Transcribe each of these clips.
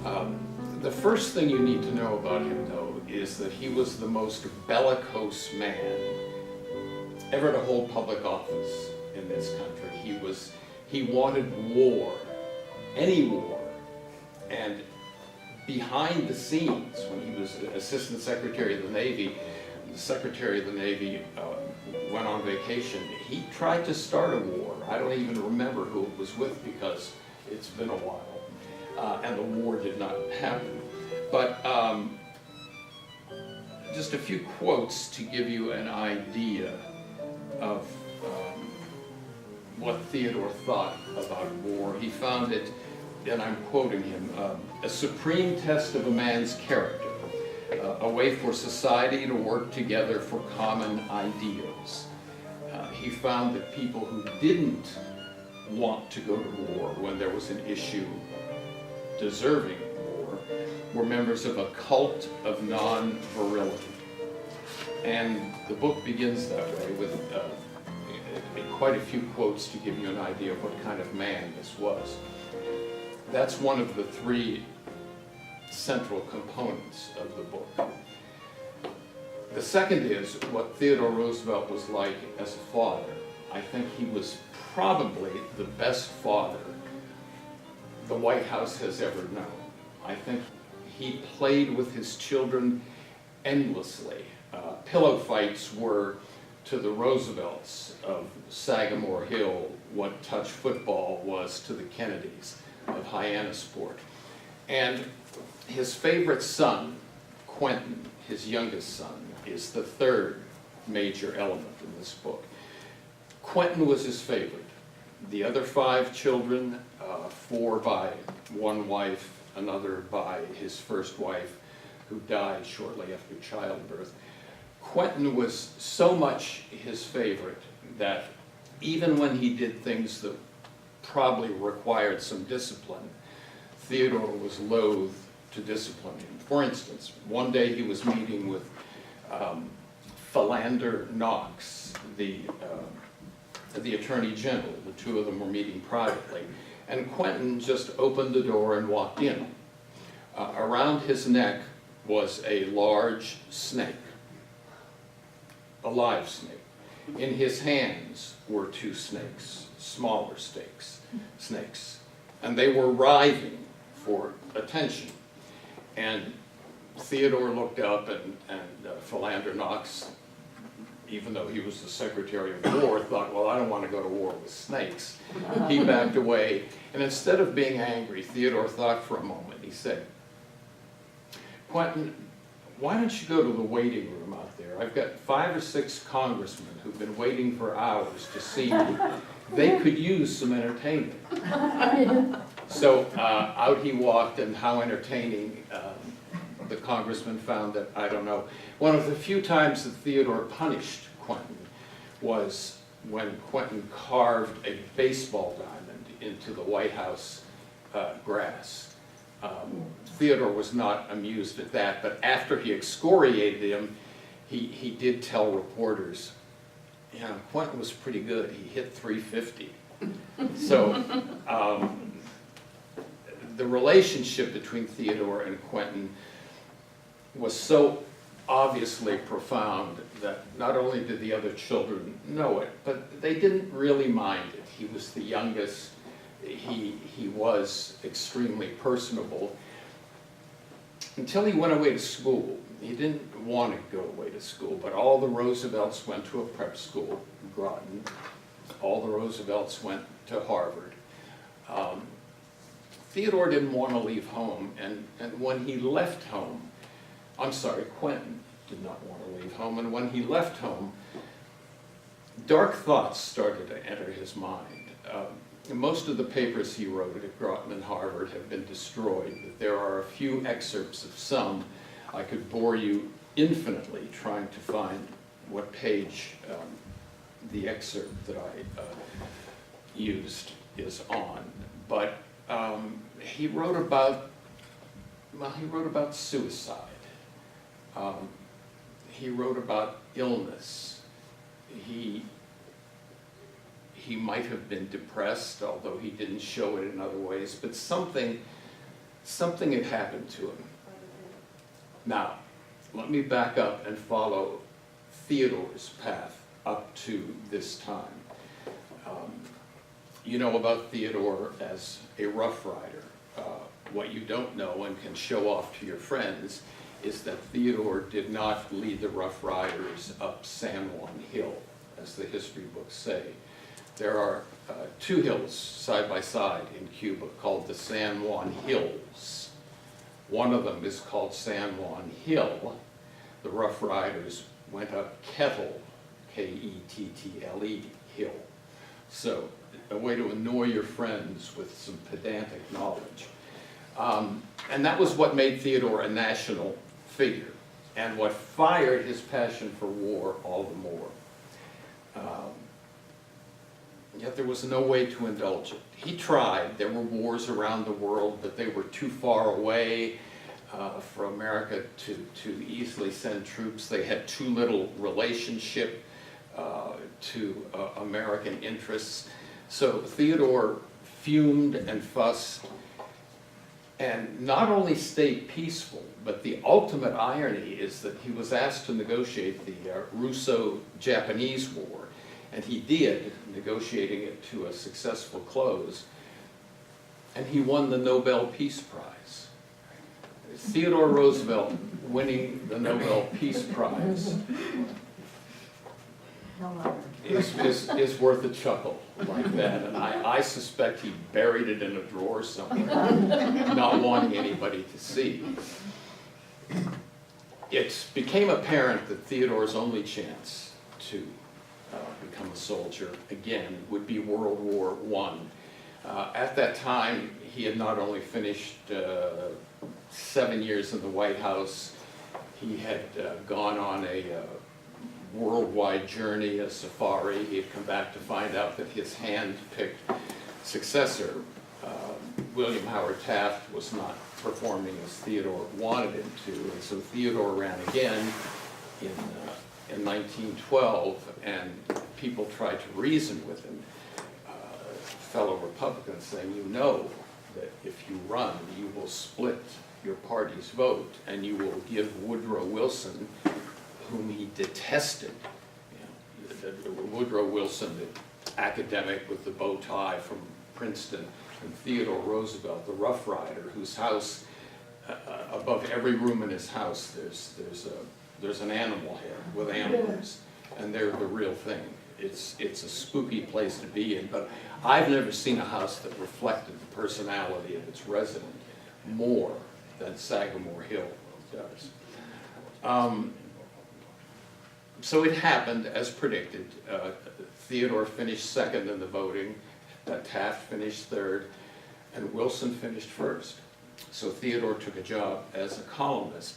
The first thing you need to know about him, though, is that he was the most bellicose man ever to hold public office in this country. He wanted war, any war, and behind the scenes, when he was Assistant Secretary of the Navy, the Secretary of the Navy went on vacation. He tried to start a war. I don't even remember who it was with because it's been a while, and the war did not happen. But just a few quotes to give you an idea of what Theodore thought about war. He found it, and I'm quoting him, a supreme test of a man's character, a way for society to work together for common ideals. He found that people who didn't want to go to war when there was an issue deserving war were members of a cult of non-virility. And the book begins that way with quite a few quotes to give you an idea of what kind of man this was. That's one of the three central components of the book. The second is what Theodore Roosevelt was like as a father. I think he was probably the best father the White House has ever known. I think he played with his children endlessly. Pillow fights were, to the Roosevelts of Sagamore Hill, what touch football was to the Kennedys of Hyannisport. And his favorite son, Quentin, his youngest son, is the third major element in this book. Quentin was his favorite. The other 5 children, 4 by one wife, another by his first wife, who died shortly after childbirth. Quentin was so much his favorite that even when he did things that probably required some discipline, Theodore was loath to discipline him. For instance, one day he was meeting with Philander Knox, the Attorney General. The two of them were meeting privately, and Quentin just opened the door and walked in. Around his neck was a large snake, a live snake. In his hands were 2 snakes, smaller snakes, and they were writhing for attention. And Theodore looked up, and Philander Knox, even though he was the Secretary of War, thought, well, I don't want to go to war with snakes. He backed away, and instead of being angry, Theodore thought for a moment. He said, Quentin, why don't you go to the waiting room out there? I've got 5 or 6 congressmen who've been waiting for hours to see you. They could use some entertainment. So out he walked, and how entertaining the congressman found that, I don't know. One of the few times that Theodore punished Quentin was when Quentin carved a baseball diamond into the White House grass. Theodore was not amused at that, but after he excoriated him, he did tell reporters, you know, Quentin was pretty good. He hit .350. So the relationship between Theodore and Quentin was so obviously profound that not only did the other children know it, but they didn't really mind it. He was the youngest. He was extremely personable until he went away to school. He didn't want to go away to school, but all the Roosevelts went to a prep school in Groton. All the Roosevelts went to Harvard. Theodore didn't want to leave home, and when he left home, Quentin did not want to leave home, and when he left home, dark thoughts started to enter his mind. Most of the papers he wrote at Groton and Harvard have been destroyed, but there are a few excerpts of some. I could bore you infinitely trying to find what page the excerpt that I used is on. But he wrote about suicide. He wrote about illness. He might have been depressed, although he didn't show it in other ways, but something something had happened to him. Now, let me back up and follow Theodore's path up to this time. You know about Theodore as a Rough Rider. What you don't know and can show off to your friends is that Theodore did not lead the Rough Riders up San Juan Hill, as the history books say. There are two hills side by side in Cuba called the San Juan Hills. One of them is called San Juan Hill. The Rough Riders went up Kettle, Kettle, hill. So a way to annoy your friends with some pedantic knowledge. And that was what made Theodore a national figure, and what fired his passion for war all the more. Yet there was no way to indulge it. He tried. There were wars around the world, but they were too far away for America to easily send troops. They had too little relationship to American interests. So Theodore fumed and fussed, and not only stayed peaceful, but the ultimate irony is that he was asked to negotiate the Russo-Japanese War, and he did, negotiating it to a successful close, and he won the Nobel Peace Prize. Theodore Roosevelt winning the Nobel Peace Prize is worth a chuckle like that, and I suspect he buried it in a drawer somewhere, not wanting anybody to see. It became apparent that Theodore's only chance to become a soldier again would be World War I. At that time, he had not only finished 7 years in the White House, he had gone on a worldwide journey, a safari. He had come back to find out that his hand-picked successor, William Howard Taft, was not performing as Theodore wanted him to, and so Theodore ran again in 1912, and people tried to reason with him, fellow Republicans, saying, you know that if you run, you will split your party's vote, and you will give Woodrow Wilson, whom he detested, Woodrow Wilson, the academic with the bow tie from Princeton, and Theodore Roosevelt, the Rough Rider, whose house, above every room in his house, there's an animal head with antlers, and they're the real thing. It's a spooky place to be in, but I've never seen a house that reflected the personality of its resident more than Sagamore Hill does. So it happened as predicted. Theodore finished second in the voting, Taft finished third, and Wilson finished first. So Theodore took a job as a columnist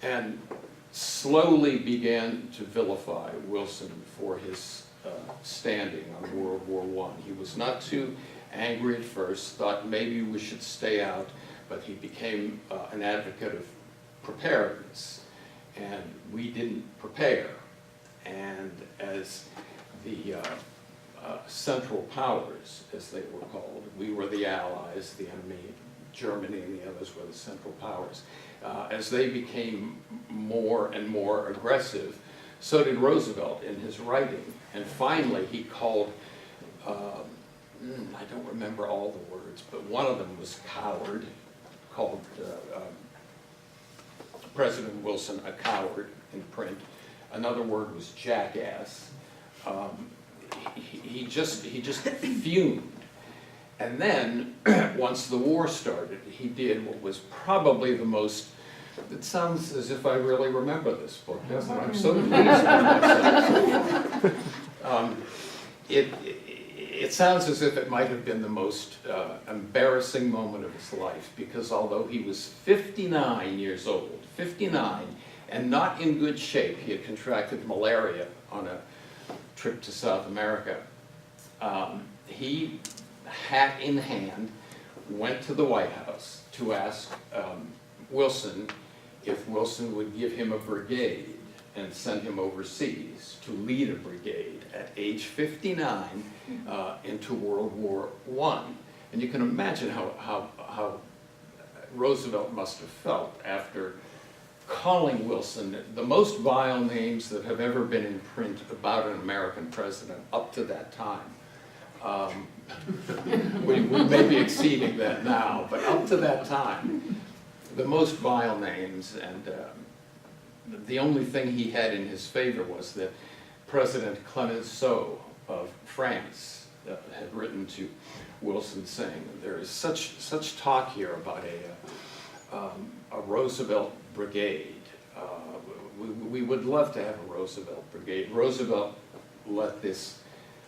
and slowly began to vilify Wilson for his standing on World War I. He was not too angry at first, thought maybe we should stay out, but he became an advocate of preparedness, and we didn't prepare. And as the Central Powers, as they were called, we were the Allies, the enemy, Germany and the others were the Central Powers. As they became more and more aggressive, so did Roosevelt in his writing. And finally, he called, I don't remember all the words, but one of them was coward, called President Wilson a coward in print. Another word was jackass. He just fumed. And then, once the war started, he did what was probably the most, it sounds as if I really remember this book, doesn't it? I'm so pleased with myself. It sounds as if it might have been the most embarrassing moment of his life, because although he was 59 years old, 59, and not in good shape, he had contracted malaria on a trip to South America, he, hat in hand, went to the White House to ask Wilson if Wilson would give him a brigade and send him overseas to lead a brigade at age 59 into World War I. And you can imagine how Roosevelt must have felt after calling Wilson the most vile names that have ever been in print about an American president up to that time. We may be exceeding that now, but up to that time, the most vile names, and the only thing he had in his favor was that President Clemenceau of France had written to Wilson saying, there is such talk here about a Roosevelt brigade. We would love to have a Roosevelt brigade. Roosevelt let this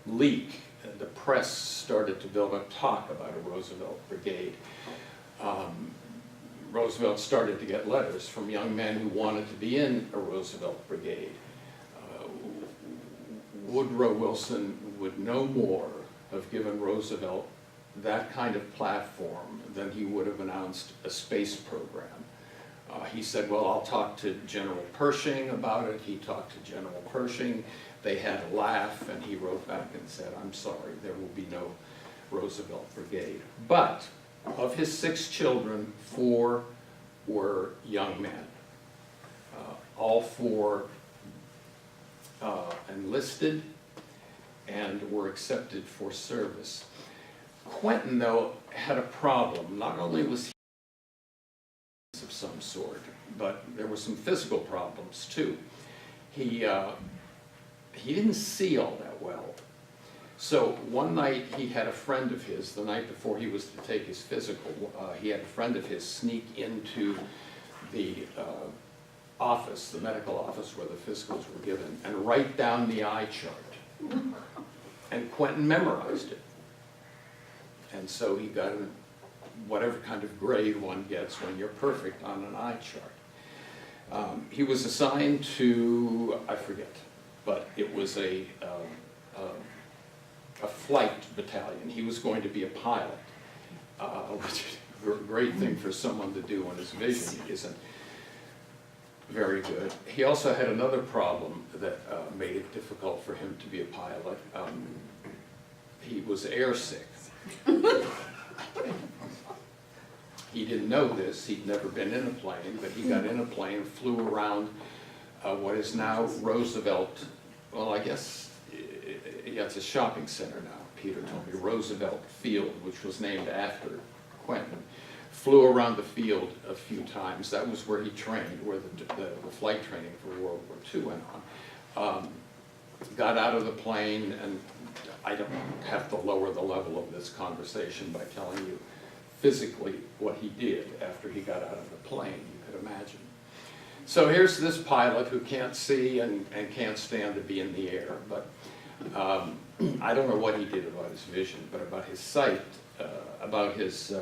leak, and the press started to build up talk about a Roosevelt brigade. Roosevelt started to get letters from young men who wanted to be in a Roosevelt brigade. Woodrow Wilson would no more have given Roosevelt that kind of platform than he would have announced a space program. He said, well, I'll talk to General Pershing about it. He talked to General Pershing. They had a laugh, and he wrote back and said, I'm sorry, there will be no Roosevelt brigade. But of his 6 children, 4 were young men. All 4 enlisted and were accepted for service. Quentin, though, had a problem. Not only was he of some sort, but there were some physical problems too. He didn't see all that well. So one night he had a friend of his, the night before he was to take his physical, he had a friend of his sneak into the office, the medical office where the physicals were given, and write down the eye chart. And Quentin memorized it. And so he got whatever kind of grade one gets when you're perfect on an eye chart. He was assigned to, I forget, but it was a flight battalion. He was going to be a pilot, which is a great thing for someone to do when his vision isn't very good. He also had another problem that made it difficult for him to be a pilot. He was airsick. He didn't know this, he'd never been in a plane, but he got in a plane, flew around what is now Roosevelt, well, I guess, yeah, it's a shopping center now, Peter told me, Roosevelt Field, which was named after Quentin. Flew around the field a few times. That was where he trained, where the flight training for World War II went on. Got out of the plane, and I don't have to lower the level of this conversation by telling you physically what he did after he got out of the plane, you could imagine. So here's this pilot who can't see and can't stand to be in the air, but I don't know what he did about his vision, but about his sight, about his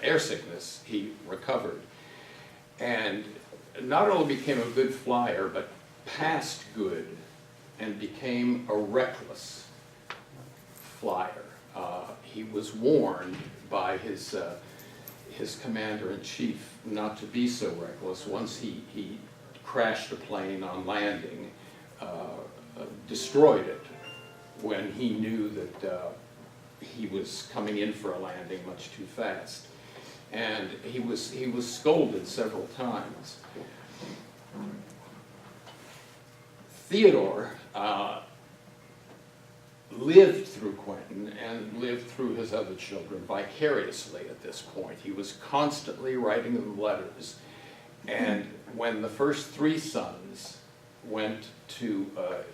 air sickness, he recovered. And not only became a good flyer, but passed good and became a reckless flyer. He was warned by his commander-in-chief not to be so reckless. Once he crashed a plane on landing, destroyed it when he knew that he was coming in for a landing much too fast. And he was scolded several times. Theodore lived through Quentin and lived through his other children vicariously at this point. He was constantly writing them letters. And when the first 3 sons went to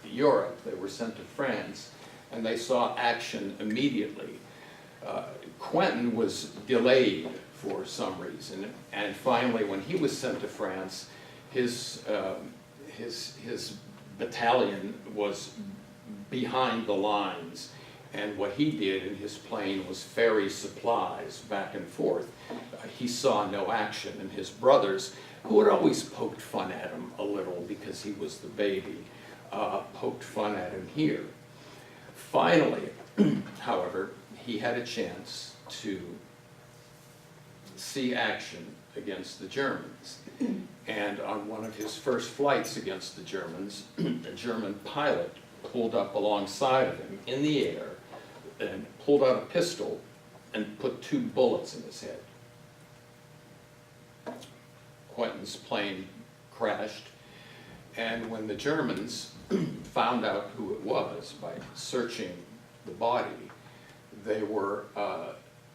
Europe, they were sent to France, and they saw action immediately. Quentin was delayed for some reason, and finally when he was sent to France, his battalion was behind the lines, and what he did in his plane was ferry supplies back and forth. He saw no action, and his brothers, who had always poked fun at him a little because he was the baby, poked fun at him here. Finally, however, he had a chance to see action against the Germans. And on one of his first flights against the Germans, a German pilot pulled up alongside of him in the air and pulled out a pistol and put 2 bullets in his head. Quentin's plane crashed, and when the Germans found out who it was by searching the body, they were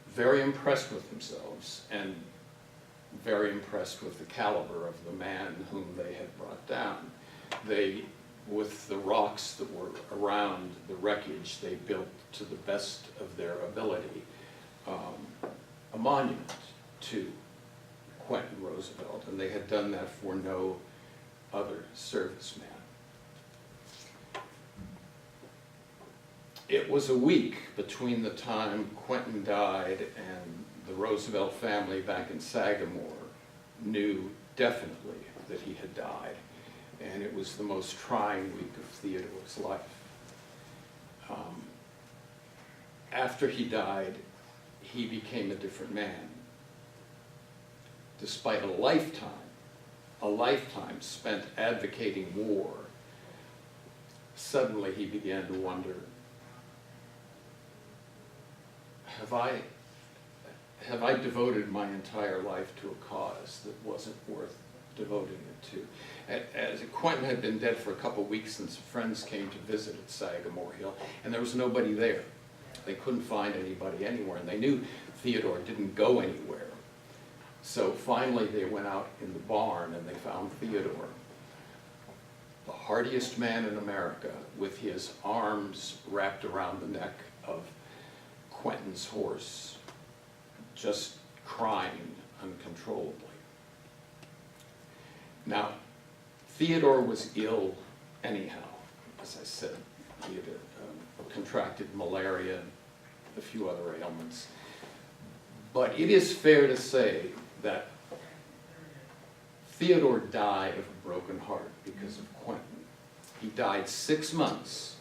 very impressed with themselves and very impressed with the caliber of the man whom they had brought down. They, with the rocks that were around the wreckage, they built to the best of their ability a monument to Quentin Roosevelt, and they had done that for no other serviceman. It was a week between the time Quentin died and the Roosevelt family back in Sagamore knew definitely that he had died, and it was the most trying week of Theodore's life. After he died, he became a different man. Despite a lifetime spent advocating war, suddenly he began to wonder, have I devoted my entire life to a cause that wasn't worth devoting it to? As Quentin had been dead for a couple weeks since friends came to visit at Sagamore Hill, and there was nobody there. They couldn't find anybody anywhere, and they knew Theodore didn't go anywhere. So finally they went out in the barn and they found Theodore, the hardiest man in America, with his arms wrapped around the neck of Quentin's horse, just crying uncontrollably. Now, Theodore was ill anyhow. As I said, he had contracted malaria and a few other ailments. But it is fair to say that Theodore died of a broken heart because of Quentin. He died 6 months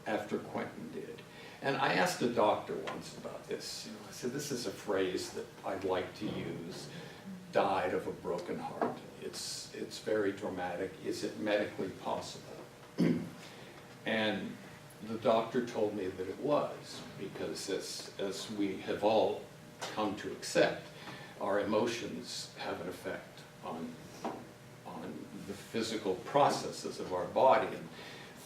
after Quentin did. And I asked a doctor once about this. I said, this is a phrase that I'd like to use, died of a broken heart. It's very dramatic. Is it medically possible? And the doctor told me that it was, because as we have all come to accept, our emotions have an effect on the physical processes of our body. And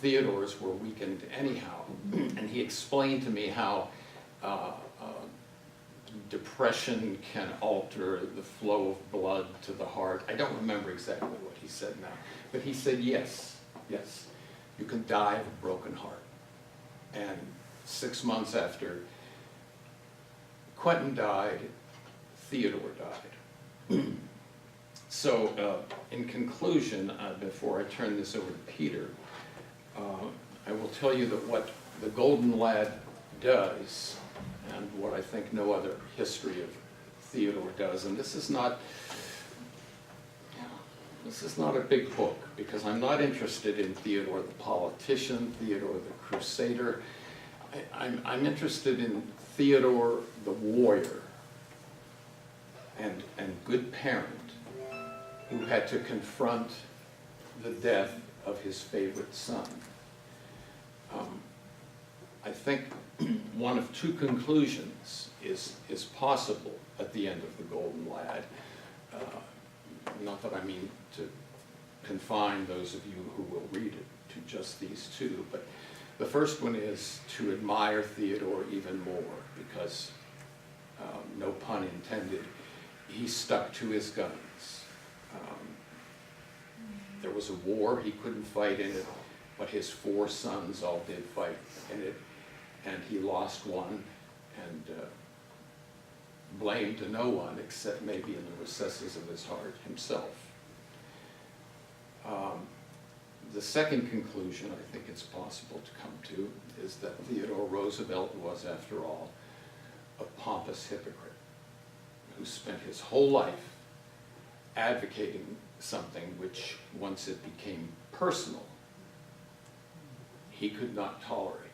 Theodore's were weakened anyhow. And he explained to me how depression can alter the flow of blood to the heart. I don't remember exactly what he said now, but he said, yes, you can die of a broken heart. And 6 months after Quentin died, Theodore died. So in conclusion, before I turn this over to Peter, I will tell you that what the Golden Lad does, and what I think no other history of Theodore does, and this is not a big book, because I'm not interested in Theodore the politician, Theodore the crusader. I'm interested in Theodore the warrior and good parent who had to confront the death of his favorite son. I think one of two conclusions is possible at the end of the Golden Lad. Not that I mean to confine those of you who will read it to just these two, but the first one is to admire Theodore even more, because, no pun intended, he stuck to his guns. There was a war, he couldn't fight in it, but his 4 sons all did fight in it, and he lost one, and blamed no one except maybe in the recesses of his heart himself. The second conclusion I think it's possible to come to is that Theodore Roosevelt was, after all, a pompous hypocrite who spent his whole life advocating something which, once it became personal, he could not tolerate.